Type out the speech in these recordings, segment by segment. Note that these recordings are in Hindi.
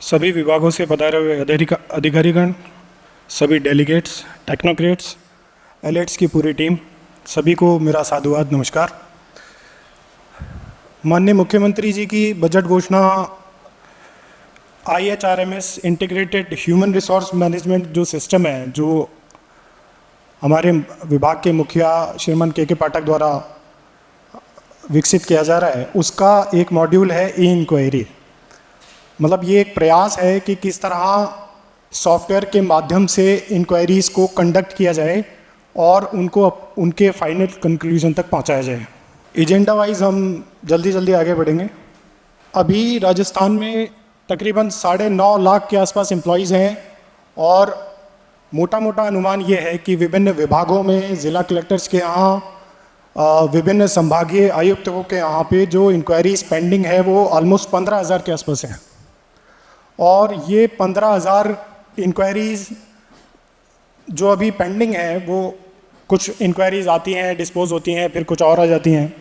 सभी विभागों से पधारे हुए अधिकारीगण, सभी डेलीगेट्स, टेक्नोक्रेट्स, एलेट्स की पूरी टीम, सभी को मेरा साधुवाद नमस्कार। माननीय मुख्यमंत्री जी की बजट घोषणा IHRMS integrated human resource management जो सिस्टम है, जो हमारे विभाग के मुखिया श्रीमान के पाठक द्वारा विकसित किया जा रहा है, उसका एक मॉड्यूल है ई इंक्वायरी। मतलब ये एक प्रयास है कि किस तरह सॉफ्टवेयर के माध्यम से इंक्वायरीज़ को कंडक्ट किया जाए और उनको उनके फाइनल कंक्लूजन तक पहुंचाया जाए। एजेंडा वाइज हम जल्दी आगे बढ़ेंगे। अभी राजस्थान में तकरीबन 9.5 लाख के आसपास एम्प्लॉयज़ हैं और मोटा अनुमान ये है कि विभिन्न विभागों में ज़िला कलेक्टर्स के यहाँ, विभिन्न संभागीय आयुक्तों के यहाँ पे जो इंक्वायरीज पेंडिंग है वो ऑलमोस्ट 15,000 के आसपास है। और ये 15,000 इंक्वायरीज जो अभी पेंडिंग है, वो कुछ इंक्वायरीज आती हैं, डिस्पोज होती हैं, फिर कुछ और आ जाती हैं।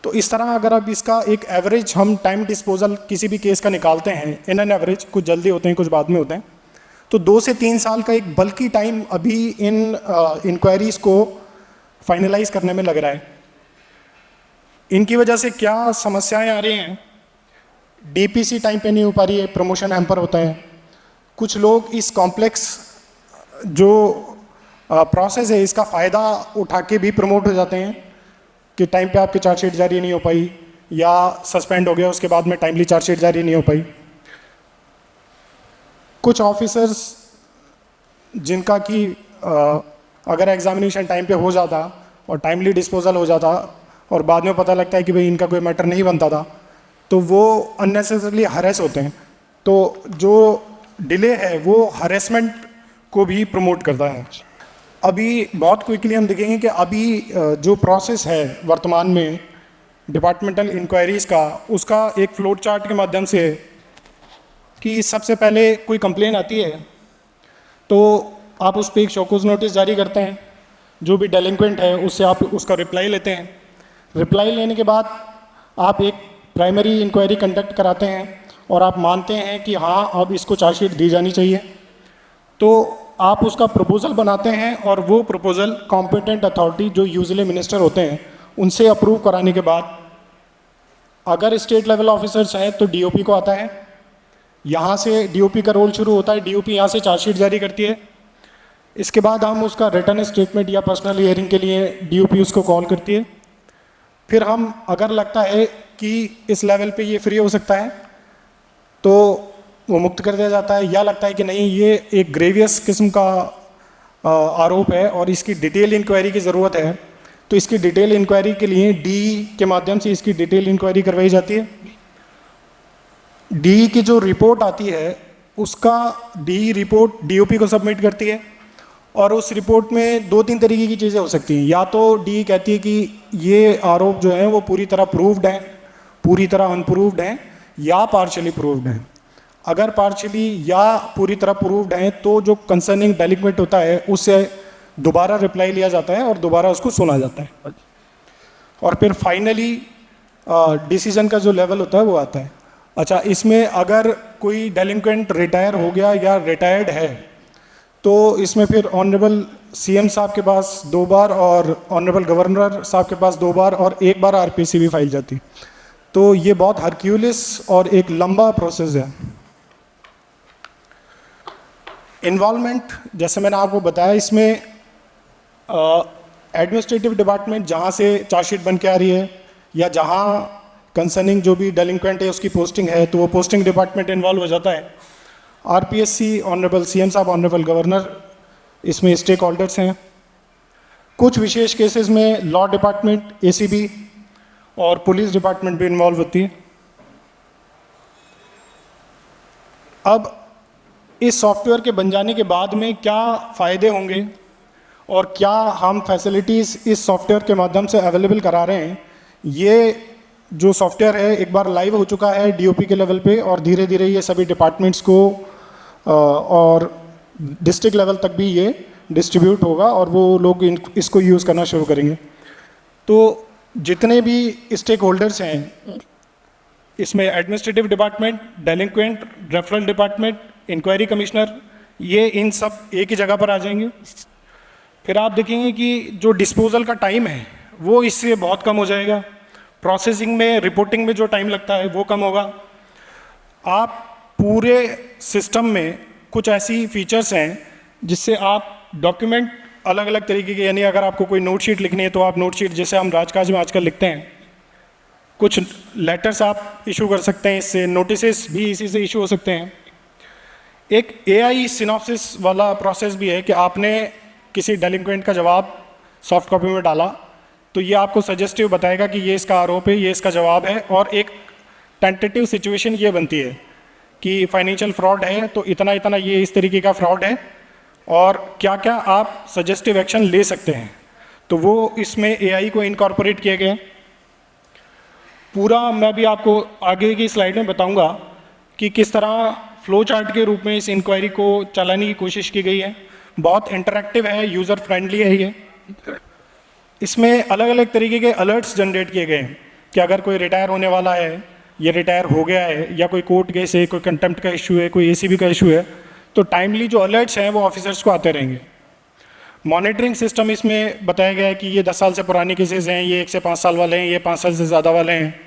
तो इस तरह अगर अब इसका एक एवरेज हम टाइम डिस्पोजल किसी भी केस का निकालते हैं, इन एन एवरेज, कुछ जल्दी होते हैं कुछ बाद में होते हैं, तो 2 से 3 साल का एक बल्कि टाइम अभी इन इंक्वायरीज को फाइनलाइज करने में लग रहा है। इनकी वजह से क्या समस्याएं आ रही हैं? DPC टाइम पे नहीं हो पा रही है, प्रमोशन हैम्पर होता है। कुछ लोग इस कॉम्प्लेक्स जो प्रोसेस है इसका फ़ायदा उठा के भी प्रमोट हो जाते हैं कि टाइम पे आपकी चार्जशीट जारी नहीं हो पाई या सस्पेंड हो गया, उसके बाद में टाइमली चार्जशीट जारी नहीं हो पाई। कुछ ऑफिसर्स जिनका कि अगर एग्जामिनेशन टाइम पे हो जाता और टाइमली डिस्पोजल हो जाता और बाद में पता लगता है कि भाई इनका कोई मैटर नहीं बनता था, तो वो अननेसेसरली हरेस होते हैं। तो जो डिले है वो हरेसमेंट को भी प्रमोट करता है। अभी बहुत क्विकली हम देखेंगे कि अभी जो प्रोसेस है वर्तमान में डिपार्टमेंटल इंक्वायरीज़ का, उसका एक फ्लोट चार्ट के माध्यम से कि सबसे पहले कोई कंप्लेन आती है तो आप उस पर एक शोकॉज नोटिस जारी करते हैं। जो भी डेलिंक्वेंट है उससे आप उसका रिप्लाई लेते हैं। रिप्लाई लेने के बाद आप एक प्राइमरी इंक्वायरी कंडक्ट कराते हैं और आप मानते हैं कि हाँ अब इसको चार्जशीट दी जानी चाहिए, तो आप उसका प्रपोज़ल बनाते हैं और वो प्रपोज़ल कॉम्पिटेंट अथॉरिटी जो यूजुअली मिनिस्टर होते हैं उनसे अप्रूव कराने के बाद अगर स्टेट लेवल ऑफिसर्स हैं तो DOP को आता है। यहाँ से DOP का रोल शुरू होता है। DOP यहाँ से चार्जशीट जारी करती है। इसके बाद हम उसका रिटर्न स्टेटमेंट या पर्सनल हियरिंग के लिए DOP उसको कॉल करती है। फिर हम अगर लगता है कि इस लेवल पे ये फ्री हो सकता है तो वो मुक्त कर दिया जाता है, या लगता है कि नहीं ये एक ग्रेवियस किस्म का आरोप है और इसकी डिटेल इंक्वायरी की ज़रूरत है, तो इसकी डिटेल इंक्वायरी के लिए DE के माध्यम से इसकी डिटेल इंक्वायरी करवाई जाती है। DE की जो रिपोर्ट आती है उसका DE रिपोर्ट DOP को सबमिट करती है और उस रिपोर्ट में 2-3 तरीके की चीज़ें हो सकती हैं। या तो DE कहती है कि ये आरोप जो है वो पूरी तरह प्रूव्ड है, पूरी तरह अनप्रूव्ड है, या पार्शली प्रूव्ड है। अगर पार्शली या पूरी तरह प्रूव्ड है तो जो कंसर्निंग डेलिक्वेंट होता है उससे दोबारा रिप्लाई लिया जाता है और दोबारा उसको सुना जाता है और फिर फाइनली डिसीजन का जो लेवल होता है वो आता है। अच्छा, इसमें अगर कोई डेलिक्वेंट रिटायर हो गया या रिटायर्ड है तो इसमें फिर ऑनरेबल CM साहब के पास 2 बार और ऑनरेबल गवर्नर साहब के पास 2 बार और 1 बार RPC भी फाइल जाती। तो ये बहुत हरक्यूलिस और एक लंबा प्रोसेस है। इन्वॉल्वमेंट, जैसे मैंने आपको बताया, इसमें एडमिनिस्ट्रेटिव डिपार्टमेंट जहाँ से चार्जशीट बन के आ रही है या जहाँ कंसर्निंग जो भी डेलिंक्वेंट है उसकी पोस्टिंग है तो वो पोस्टिंग डिपार्टमेंट इन्वॉल्व हो जाता है। RPSC, ऑनरेबल CM साहब, ऑनरेबल गवर्नर इसमें स्टेक होल्डर्स हैं। कुछ विशेष केसेस में लॉ डिपार्टमेंट, ACB और पुलिस डिपार्टमेंट भी इन्वॉल्व होती है। अब इस सॉफ्टवेयर के बन जाने के बाद में क्या फ़ायदे होंगे और क्या हम फैसिलिटीज़ इस सॉफ्टवेयर के माध्यम से अवेलेबल करा रहे हैं? ये जो सॉफ्टवेयर है एक बार लाइव हो चुका है DOP के लेवल पे और धीरे धीरे ये सभी डिपार्टमेंट्स को और डिस्ट्रिक्ट लेवल तक भी ये डिस्ट्रीब्यूट होगा और वो लोग इसको यूज़ करना शुरू करेंगे। तो जितने भी स्टेक होल्डर्स हैं इसमें administrative department, delinquent, referral department, inquiry commissioner, ये इन सब एक ही जगह पर आ जाएंगे। फिर आप देखेंगे कि जो डिस्पोजल का टाइम है वो इससे बहुत कम हो जाएगा। प्रोसेसिंग में, रिपोर्टिंग में जो टाइम लगता है वो कम होगा। आप पूरे सिस्टम में कुछ ऐसी फीचर्स हैं जिससे आप डॉक्यूमेंट अलग अलग तरीके के, यानी अगर आपको कोई नोट शीट लिखनी है तो आप नोट शीट, जैसे हम राजकाज में आजकल लिखते हैं, कुछ लेटर्स आप इशू कर सकते हैं इससे, नोटिसेस भी इसी से इशू हो सकते हैं। एक AI सिनॉप्सिस वाला प्रोसेस भी है कि आपने किसी डेलिंक्वेंट का जवाब सॉफ्ट कॉपी में डाला तो ये आपको सजेस्टिव बताएगा कि ये इसका आरोप है, ये इसका जवाब है, और एक टेंटेटिव सिचुएशन ये बनती है कि फाइनेंशियल फ्रॉड है तो इतना इतना ये इस तरीके का फ्रॉड है और क्या क्या आप सजेस्टिव एक्शन ले सकते हैं। तो वो इसमें AI को इनकॉर्पोरेट किया गया है। पूरा मैं भी आपको आगे की स्लाइड में बताऊंगा कि किस तरह फ्लो चार्ट के रूप में इस इंक्वायरी को चलाने की कोशिश की गई है। बहुत इंटरैक्टिव है, यूज़र फ्रेंडली है ये। इसमें अलग अलग तरीके के अलर्ट्स जनरेट किए गए हैं कि अगर कोई रिटायर होने वाला है, ये रिटायर हो गया है, या कोई कोर्ट केस है, कोई कंटेम्प्ट का इशू है, कोई ACB का इशू है, तो टाइमली जो अलर्ट्स हैं वो ऑफिसर्स को आते रहेंगे। मॉनिटरिंग सिस्टम इसमें बताया गया है कि ये 10 साल से पुराने केसेस हैं, ये 1 से 5 साल वाले हैं, ये 5 साल से ज़्यादा वाले हैं,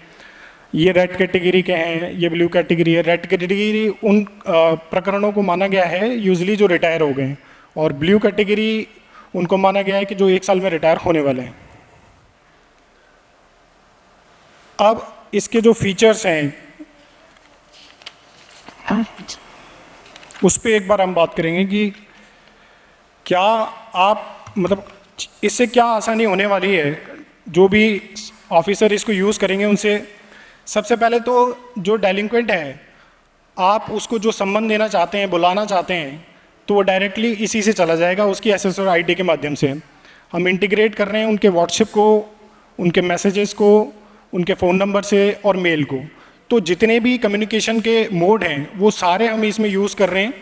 ये रेड कैटेगरी के हैं, ये ब्लू कैटेगरी है। रेड कैटेगरी उन प्रकरणों को माना गया है यूजली जो रिटायर हो गए हैं, और ब्लू कैटेगरी उनको माना गया है कि जो 1 साल में रिटायर होने वाले हैं। अब इसके जो फीचर्स हैं उस पर एक बार हम बात करेंगे कि क्या आप, मतलब इससे क्या आसानी होने वाली है जो भी ऑफिसर इसको यूज़ करेंगे उनसे। सबसे पहले तो जो डेलिंक्वेंट है, आप उसको जो संबंध देना चाहते हैं, बुलाना चाहते हैं, तो वो डायरेक्टली इसी से चला जाएगा, उसकी SSO ID के माध्यम से। हम इंटीग्रेट कर रहे हैं उनके व्हाट्सएप को, उनके मैसेजेस को, उनके फ़ोन नंबर से और मेल को। तो जितने भी कम्युनिकेशन के मोड हैं वो सारे हम इसमें यूज़ कर रहे हैं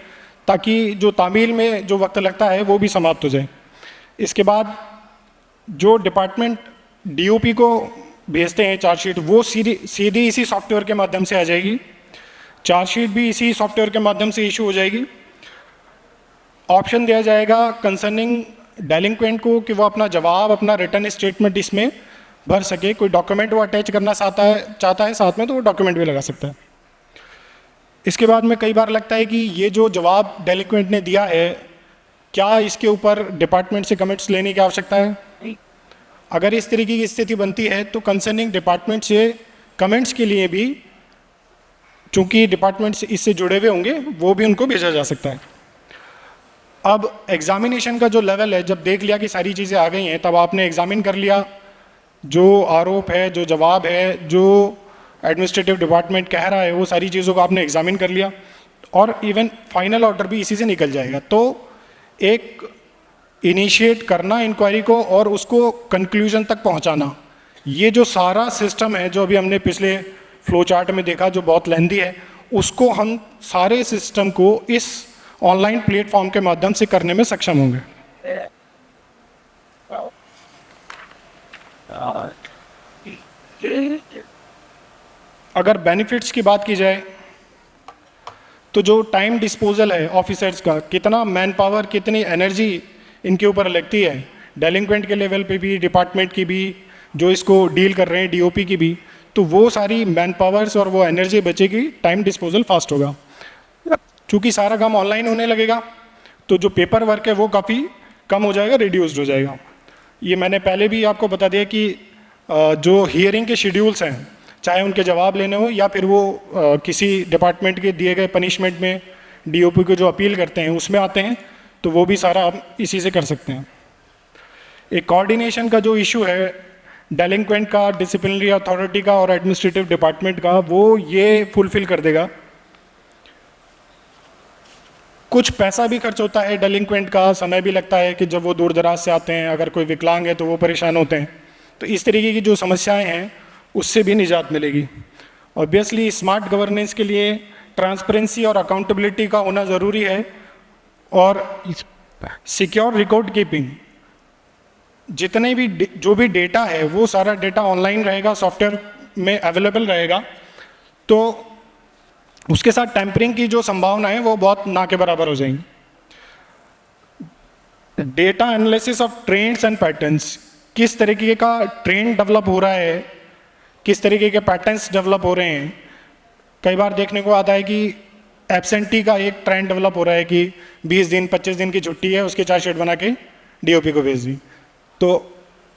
ताकि जो तामील में जो वक्त लगता है वो भी समाप्त हो जाए। इसके बाद जो डिपार्टमेंट DOP को भेजते हैं चार्जशीट, वो सीधी इसी सॉफ्टवेयर के माध्यम से आ जाएगी। चार्जशीट भी इसी सॉफ्टवेयर के माध्यम से इशू हो जाएगी। ऑप्शन दिया जाएगा कंसर्निंग डेलिंक्वेंट को कि वो अपना जवाब, अपना रिटर्न स्टेटमेंट इसमें भर सके। कोई डॉक्यूमेंट वो अटैच करना चाहता है साथ में, तो वो डॉक्यूमेंट भी लगा सकता है। इसके बाद में कई बार लगता है कि ये जो जवाब डेलिंक्वेंट ने दिया है, क्या इसके ऊपर डिपार्टमेंट से कमेंट्स लेने की आवश्यकता है। अगर इस तरीके की स्थिति बनती है तो कंसर्निंग डिपार्टमेंट से कमेंट्स के लिए भी, चूंकि डिपार्टमेंट से इससे जुड़े हुए होंगे, वो भी उनको भेजा जा सकता है। अब एग्जामिनेशन का जो लेवल है, जब देख लिया कि सारी चीज़ें आ गई हैं, तब आपने एग्जामिन कर लिया जो आरोप है, जो जवाब है, जो एडमिनिस्ट्रेटिव डिपार्टमेंट कह रहा है, वो सारी चीज़ों को आपने एग्जामिन कर लिया, और इवन फाइनल ऑर्डर भी इसी से निकल जाएगा। तो एक इनिशिएट करना इंक्वायरी को और उसको कंक्लूजन तक पहुंचाना, ये जो सारा सिस्टम है जो अभी हमने पिछले फ्लो चार्ट में देखा, जो बहुत लेंदी है, उसको हम सारे सिस्टम को इस ऑनलाइन प्लेटफॉर्म के माध्यम से करने में सक्षम होंगे। अगर बेनिफिट्स की बात की जाए तो जो टाइम डिस्पोजल है ऑफिसर्स का, कितना मैन पावर, कितनी एनर्जी इनके ऊपर लगती है, डेलिंक्वेंट के लेवल पे भी, डिपार्टमेंट की भी, जो इसको डील कर रहे हैं DOP की भी, तो वो सारी मैन पावर्स और वो एनर्जी बचेगी, टाइम डिस्पोजल फास्ट होगा। चूँकि सारा काम ऑनलाइन होने लगेगा तो जो पेपर वर्क है वो काफ़ी कम हो जाएगा, रिड्यूस्ड हो जाएगा। ये मैंने पहले भी आपको बता दिया कि जो हियरिंग के शेड्यूल्स हैं, चाहे उनके जवाब लेने हो या फिर वो किसी डिपार्टमेंट के दिए गए पनिशमेंट में DOP को जो अपील करते हैं उसमें आते हैं, तो वो भी सारा आप इसी से कर सकते हैं। एक कोऑर्डिनेशन का जो इशू है डेलिंक्वेंट का, डिसिप्लिनरी अथॉरिटी का और एडमिनिस्ट्रेटिव डिपार्टमेंट का, वो ये फुलफिल कर देगा। कुछ पैसा भी खर्च होता है डेलिंक्वेंट का, समय भी लगता है कि जब वो दूर दराज से आते हैं, अगर कोई विकलांग है तो वो परेशान होते हैं। तो इस तरीके की जो समस्याएं हैं उससे भी निजात मिलेगी। ऑब्वियसली स्मार्ट गवर्नेंस के लिए ट्रांसपेरेंसी और अकाउंटेबिलिटी का होना ज़रूरी है, और सिक्योर रिकॉर्ड कीपिंग, जितने भी जो भी डेटा है वो सारा डेटा ऑनलाइन रहेगा, सॉफ्टवेयर में अवेलेबल रहेगा। तो उसके साथ टेम्परिंग की जो संभावना है वो बहुत ना के बराबर हो जाएंगी। Data analysis of trends and patterns, किस तरीके का ट्रेंड डेवलप हो रहा है, किस तरीके के पैटर्न्स डेवलप हो रहे हैं। कई बार देखने को आता है कि एब्सेंटी का एक ट्रेंड डेवलप हो रहा है कि 20 दिन 25 दिन की छुट्टी है, उसकी चार्जशीट बना के डीओपी को भेज दी। तो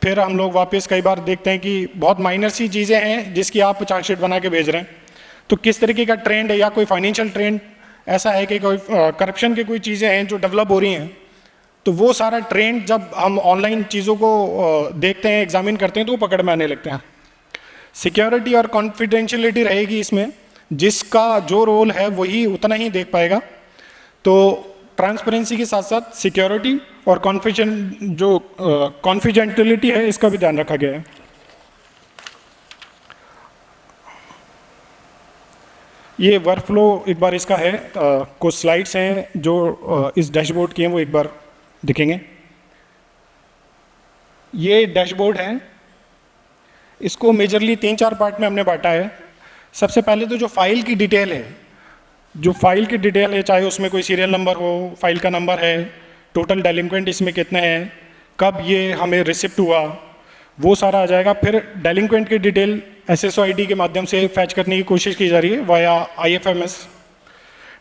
फिर हम लोग वापस कई बार देखते हैं कि बहुत माइनर सी चीज़ें हैं जिसकी आप चार्जशीट बना के भेज रहे हैं। तो किस तरीके का ट्रेंड है, या कोई फाइनेंशियल ट्रेंड ऐसा है कि कोई करप्शन की कोई चीज़ें हैं जो डेवलप हो रही हैं, तो वो सारा ट्रेंड जब हम ऑनलाइन चीज़ों को देखते हैं, एग्जामिन करते हैं, तो वो पकड़ में आने लगते हैं। सिक्योरिटी और कॉन्फिडेंशियलिटी रहेगी इसमें, जिसका जो रोल है वही उतना ही देख पाएगा। तो ट्रांसपेरेंसी के साथ साथ सिक्योरिटी और कॉन्फिडेंशियलिटी है, इसका भी ध्यान रखा गया है। ये वर्कफ्लो एक बार इसका है, कुछ स्लाइड्स हैं जो इस डैशबोर्ड की हैं, वो एक बार दिखेंगे। ये डैशबोर्ड है, इसको मेजरली 3-4 पार्ट में हमने बांटा है। सबसे पहले तो जो फाइल की डिटेल है, जो फाइल की डिटेल है, चाहे उसमें कोई सीरियल नंबर हो, फाइल का नंबर है, टोटल डेलिंक्वेंट इसमें कितने हैं, कब ये हमें रिसिप्ट हुआ, वो सारा आ जाएगा। फिर डेलिंक्वेंट की डिटेल SSO ID के माध्यम से फैच करने की कोशिश की जा रही है वाया IFMS।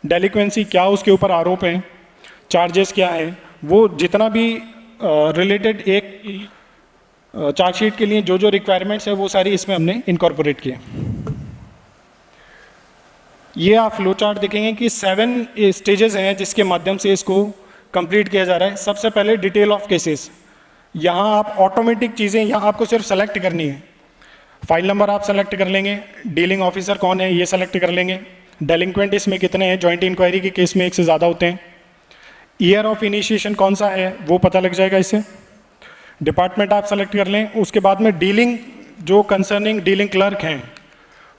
डेलिक्वेंसी क्या उसके ऊपर आरोप हैं, चार्जेस क्या है, वो जितना भी रिलेटेड एक चार्जशीट के लिए जो जो रिक्वायरमेंट्स है वो सारी इसमें हमने इनकॉर्पोरेट किए। ये आप फ्लो चार्ट देखेंगे कि 7 स्टेजेस हैं जिसके माध्यम से इसको कंप्लीट किया जा रहा है। सबसे पहले डिटेल ऑफ केसेस, यहाँ आप ऑटोमेटिक चीज़ें, यहाँ आपको सिर्फ सेलेक्ट करनी है। फाइल नंबर आप सेलेक्ट कर लेंगे, डीलिंग ऑफिसर कौन है ये सेलेक्ट कर लेंगे, डेलिंक्वेंट इसमें कितने हैं, जॉइंट इंक्वायरी के केस में 1 से ज़्यादा होते हैं, ईयर ऑफ इनिशिएशन कौन सा है वो पता लग जाएगा इससे, डिपार्टमेंट आप सेलेक्ट कर लें। उसके बाद में डीलिंग, जो कंसर्निंग डीलिंग क्लर्क हैं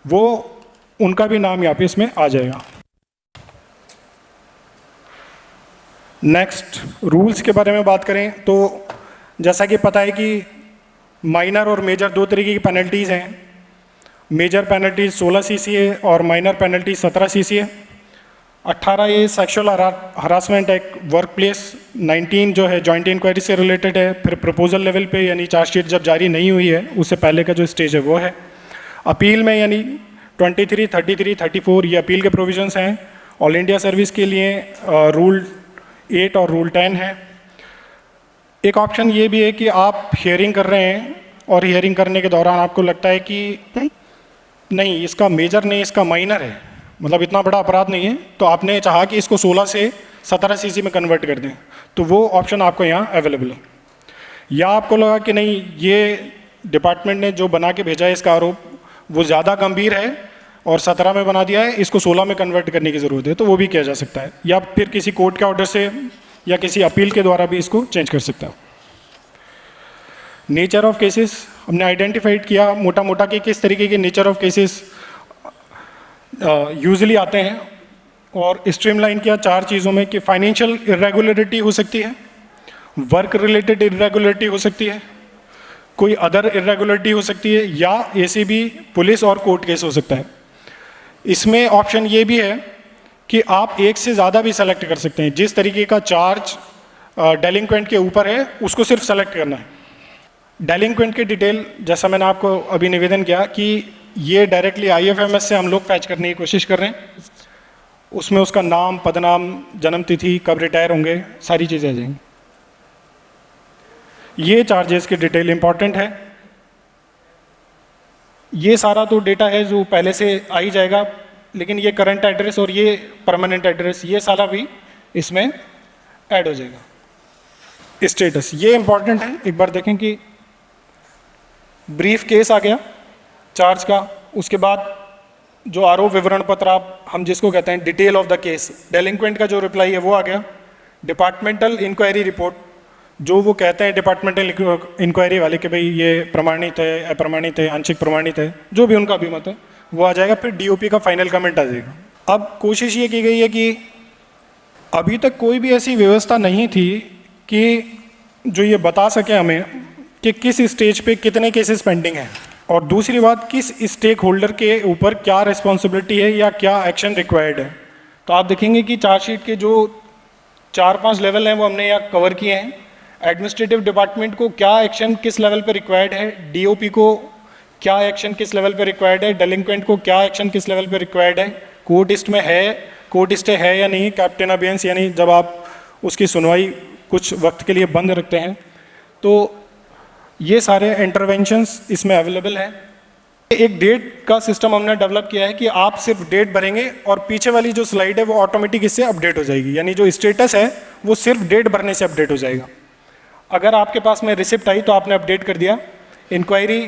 वो, उनका भी नाम यहाँ पे इसमें आ जाएगा। नेक्स्ट रूल्स के बारे में बात करें तो जैसा कि पता है कि माइनर और मेजर 2 तरीके की पेनल्टीज़ हैं। मेजर पेनल्टी 16 CC है और माइनर पेनल्टी 17 CC है। 18 ये sexual harassment act work place, 19 जो है जॉइंट इंक्वायरी से रिलेटेड है। फिर प्रपोजल लेवल पे यानी चार्जशीट जब जारी नहीं हुई है उससे पहले का जो स्टेज है वो है। अपील में यानी 23, 33, 34 ये अपील के प्रोविजंस हैं। ऑल इंडिया सर्विस के लिए रूल 8 और रूल 10 है। एक ऑप्शन ये भी है कि आप हियरिंग कर रहे हैं और हियरिंग करने के दौरान आपको लगता है कि नहीं इसका मेजर नहीं, इसका माइनर है, मतलब इतना बड़ा अपराध नहीं है, तो आपने चाहा कि इसको 16 से 17 CC में कन्वर्ट कर दें, तो वो ऑप्शन आपको यहाँ अवेलेबल है। या आपको लगा कि नहीं ये डिपार्टमेंट ने जो बना के भेजा है इसका आरोप वो ज़्यादा गंभीर है और 17 में बना दिया है, इसको 16 में कन्वर्ट करने की ज़रूरत है, तो वो भी किया जा सकता है। या फिर किसी कोर्ट के ऑर्डर से या किसी अपील के द्वारा भी इसको चेंज कर सकता है। नेचर ऑफ केसेस हमने आइडेंटिफाइड किया मोटा मोटा कि किस तरीके के नेचर ऑफ केसेस यूजुअली आते हैं, और स्ट्रीमलाइन किया 4 चीज़ों में कि फाइनेंशियल इरेगुलरिटी हो सकती है, वर्क रिलेटेड इरेगुलरिटी हो सकती है, कोई अदर इरेगुलरिटी हो सकती है, या ACB पुलिस और कोर्ट केस हो सकता है। इसमें ऑप्शन ये भी है कि आप एक से ज़्यादा भी सेलेक्ट कर सकते हैं। जिस तरीके का चार्ज डेलिंक्वेंट के ऊपर है उसको सिर्फ सेलेक्ट करना है। डेलिंक्वेंट की डिटेल जैसा मैंने आपको अभी निवेदन किया कि ये डायरेक्टली IFMS से हम लोग फैच करने की कोशिश कर रहे हैं। उसमें उसका नाम, पदनाम, जन्म तिथि, कब रिटायर होंगे, सारी चीज़ें आ जाएंगी। ये चार्जेस की डिटेल इंपॉर्टेंट है। ये सारा तो डेटा है जो पहले से आ ही जाएगा, लेकिन ये करंट एड्रेस और ये परमानेंट एड्रेस ये सारा भी इसमें ऐड हो जाएगा। स्टेटस ये इंपॉर्टेंट है, एक बार देखें कि ब्रीफ केस आ गया चार्ज का, उसके बाद जो आरोप विवरण पत्र आप हम जिसको कहते हैं डिटेल ऑफ द केस, डेलिंक्वेंट का जो रिप्लाई है वो आ गया। डिपार्टमेंटल इंक्वायरी रिपोर्ट, जो वो कहते हैं डिपार्टमेंटल इंक्वायरी वाले कि भाई ये प्रमाणित है, अप्रमाणित है, आंशिक प्रमाणित है, जो भी उनका अभिमत है वो आ जाएगा। फिर DOP का फाइनल कमेंट आ जाएगा। अब कोशिश ये की गई है कि अभी तक कोई भी ऐसी व्यवस्था नहीं थी कि जो ये बता सके हमें कि किस स्टेज पे कितने केसेस पेंडिंग हैं। और दूसरी बात, किस स्टेक होल्डर के ऊपर क्या रिस्पॉन्सिबिलिटी है या क्या एक्शन रिक्वायर्ड है। तो आप देखेंगे कि चार्जशीट के जो 4-5 लेवल हैं वो हमने यहाँ कवर किए हैं। एडमिनिस्ट्रेटिव डिपार्टमेंट को क्या एक्शन किस लेवल पे रिक्वायर्ड है, डीओपी को क्या एक्शन किस लेवल पे रिक्वायर्ड है, डेलिंक्वेंट को क्या एक्शन किस लेवल पे रिक्वायर्ड है, कोर्ट लिस्ट में है, कोर्ट स्टे है या नहीं, कैप्टन अबियंस यानी जब आप उसकी सुनवाई कुछ वक्त के लिए बंद रखते हैं। तो ये सारे इंटरवेंशंस इसमें अवेलेबल हैं। एक डेट का सिस्टम हमने डेवलप किया है कि आप सिर्फ डेट भरेंगे और पीछे वाली जो स्लाइड है वो ऑटोमेटिक इससे अपडेट हो जाएगी, यानी जो स्टेटस है वो सिर्फ डेट भरने से अपडेट हो जाएगा। अगर आपके पास में रिसिप्ट आई तो आपने अपडेट कर दिया, इंक्वायरी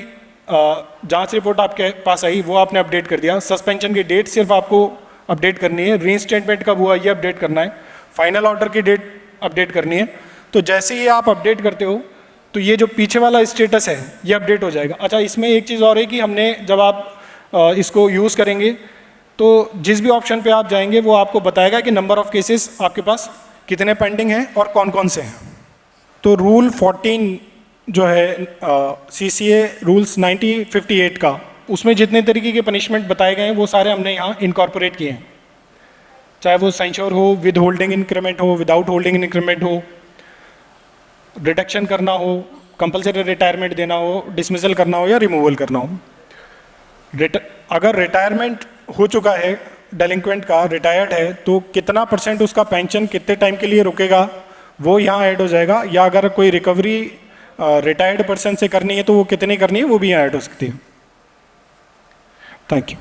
जांच रिपोर्ट आपके पास आई वो आपने अपडेट कर दिया, सस्पेंशन की डेट सिर्फ आपको अपडेट करनी है, रीइंस्टेटमेंट कब हुआ ये अपडेट करना है, फाइनल ऑर्डर की डेट अपडेट करनी है। तो जैसे ही आप अपडेट करते हो तो ये जो पीछे वाला स्टेटस है ये अपडेट हो जाएगा। अच्छा, इसमें एक चीज़ और है कि हमने जब आप इसको यूज़ करेंगे तो जिस भी ऑप्शन पे आप जाएंगे वो आपको बताएगा कि नंबर ऑफ केसेस आपके पास कितने पेंडिंग हैं और कौन कौन से हैं। तो रूल 14 जो है CCA रूल्स 1958 का, उसमें जितने तरीके के पनिशमेंट बताए गए हैं वो सारे हमने यहाँ इनकॉर्पोरेट किए हैं, चाहे वो सेंश्योर हो, विद होल्डिंग इंक्रीमेंट हो, विदाउट होल्डिंग इंक्रीमेंट हो, रिडक्शन करना हो, कंपलसरी रिटायरमेंट देना हो, डिसमिसल करना हो या रिमूवल करना हो। अगर रिटायरमेंट हो चुका है डेलिंक्वेंट का, रिटायर्ड है, तो कितना % उसका पेंशन कितने टाइम के लिए रुकेगा वो यहाँ ऐड हो जाएगा, या अगर कोई रिकवरी रिटायर्ड पर्सन से करनी है तो वो कितनी करनी है वो भी यहाँ ऐड हो सकती है। Thank you.